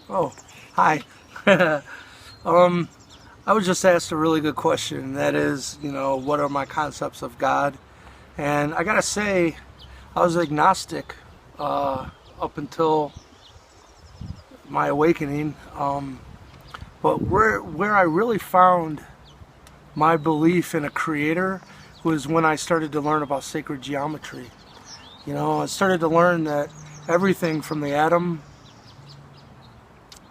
Oh, hi. I was just asked a really good question. And that is, what are my concepts of God? And I gotta say, I was agnostic up until my awakening. But where I really found my belief in a creator was when I started to learn about sacred geometry. I started to learn that everything from the atom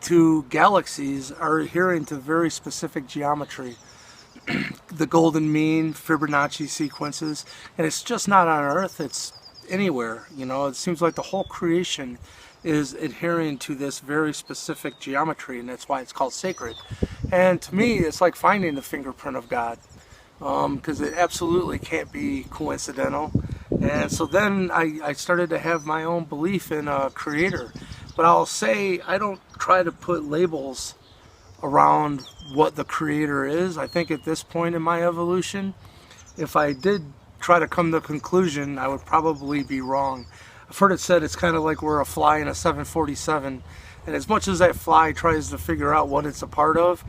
to galaxies are adhering to very specific geometry, the golden mean, Fibonacci sequences, and it's just not on Earth, it's anywhere. It seems like the whole creation is adhering to this very specific geometry, and that's why it's called sacred. And to me, it's like finding the fingerprint of God, because it absolutely can't be coincidental. And so then I started to have my own belief in a creator. But I'll say I don't try to put labels around what the creator is. I think at this point in my evolution, if I did try to come to a conclusion, I would probably be wrong. I've heard it said it's kind of like we're a fly in a 747, and as much as that fly tries to figure out what it's a part of,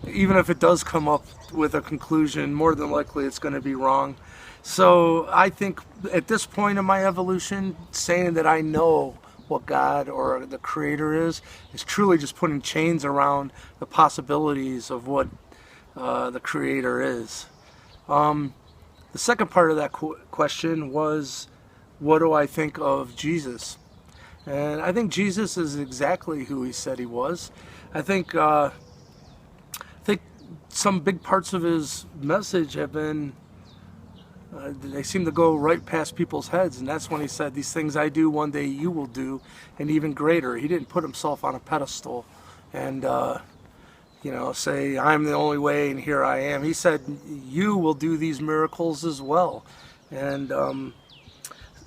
even if it does come up with a conclusion, more than likely it's going to be wrong. So I think at this point in my evolution, saying that I know what God or the creator is truly just putting chains around the possibilities of what the creator is. The second part of that question was, what do I think of Jesus? And I think Jesus is exactly who he said he was. I think some big parts of his message have been they seem to go right past people's heads, and that's when he said, these things I do, one day you will do, and even greater. He didn't put himself on a pedestal and say, I'm the only way and here I am. He said, you will do these miracles as well. And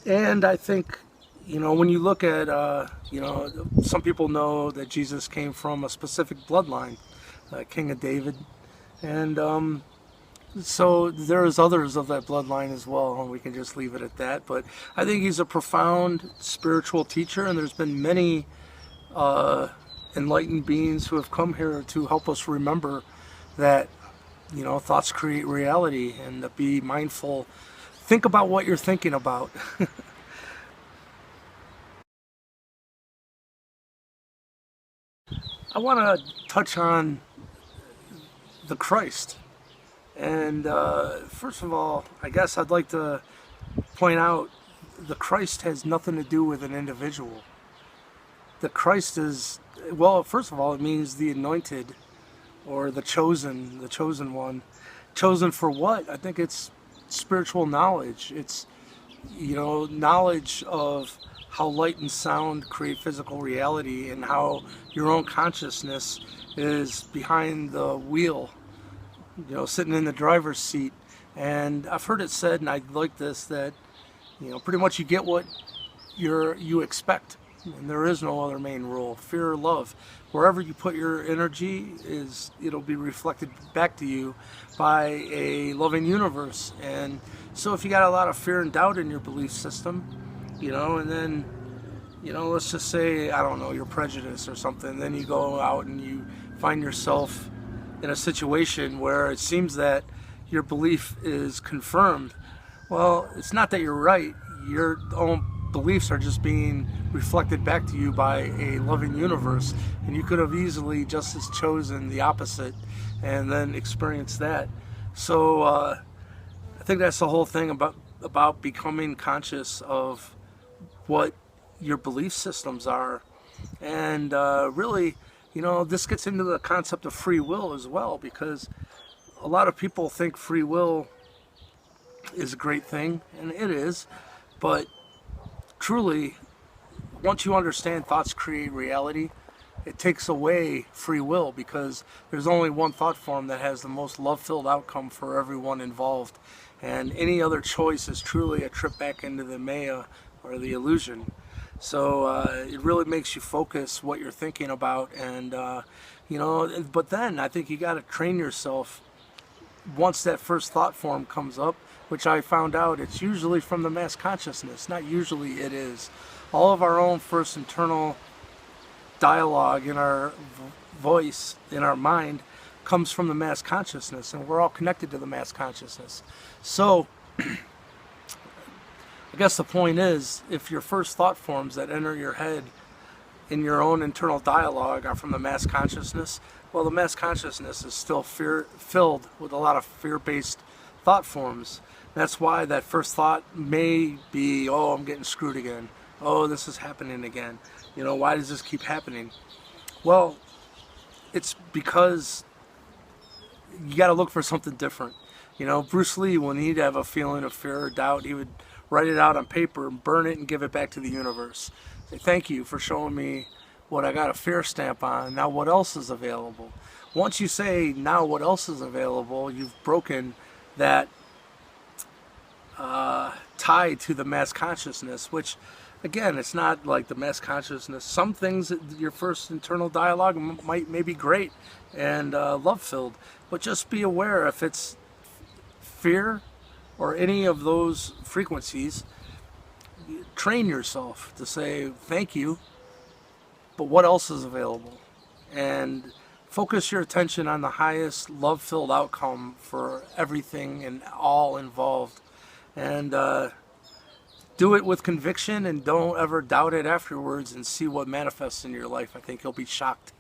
I think, when you look at, some people know that Jesus came from a specific bloodline, King of David. And so there's others of that bloodline as well, and we can just leave it at that. But I think he's a profound spiritual teacher, and there's been many enlightened beings who have come here to help us remember that, thoughts create reality, and to be mindful. Think about what you're thinking about. I want to touch on the Christ. And first of all, I guess I'd like to point out the Christ has nothing to do with an individual. The Christ is, well, first of all, it means the anointed or the chosen one. Chosen for what? I think it's spiritual knowledge. It's, knowledge of how light and sound create physical reality and how your own consciousness is behind the wheel, sitting in the driver's seat. And I've heard it said, and I like this, that, pretty much you get what you expect. And there is no other main rule. Fear or love. Wherever you put your energy, it'll be reflected back to you by a loving universe. And so if you got a lot of fear and doubt in your belief system, and then, let's just say, I don't know, you're prejudiced or something, then you go out and you find yourself in a situation where it seems that your belief is confirmed. Well, it's not that you're right. Your own beliefs are just being reflected back to you by a loving universe, and you could have easily just as chosen the opposite and then experienced that. So I think that's the whole thing about becoming conscious of what your belief systems are. And really, this gets into the concept of free will as well, because a lot of people think free will is a great thing, and it is, but truly, once you understand thoughts create reality, it takes away free will, because there's only one thought form that has the most love-filled outcome for everyone involved, and any other choice is truly a trip back into the Maya or the illusion. So it really makes you focus what you're thinking about, and but then I think you got to train yourself once that first thought form comes up, which I found out it's usually from the mass consciousness. Not usually, it is. All of our own first internal dialogue in our voice, in our mind, comes from the mass consciousness, and we're all connected to the mass consciousness. So I guess the point is, if your first thought forms that enter your head in your own internal dialogue are from the mass consciousness, well, the mass consciousness is still filled with a lot of fear-based thought forms. That's why that first thought may be, oh, I'm getting screwed again. Oh, this is happening again. You know, why does this keep happening? Well, it's because you got to look for something different. You know, Bruce Lee, when he'd have a feeling of fear or doubt, he would write it out on paper and burn it and give it back to the universe. Say, thank you for showing me what I got a fear stamp on. Now what else is available? Once you say, now what else is available, you've broken that tie to the mass consciousness, which, again, it's not like the mass consciousness. Some things, your first internal dialogue may be great and love-filled, but just be aware if it's fear or any of those frequencies. Train yourself to say thank you, but what else is available? And focus your attention on the highest love-filled outcome for everything and all involved. And do it with conviction, and don't ever doubt it afterwards, and see what manifests in your life. I think you'll be shocked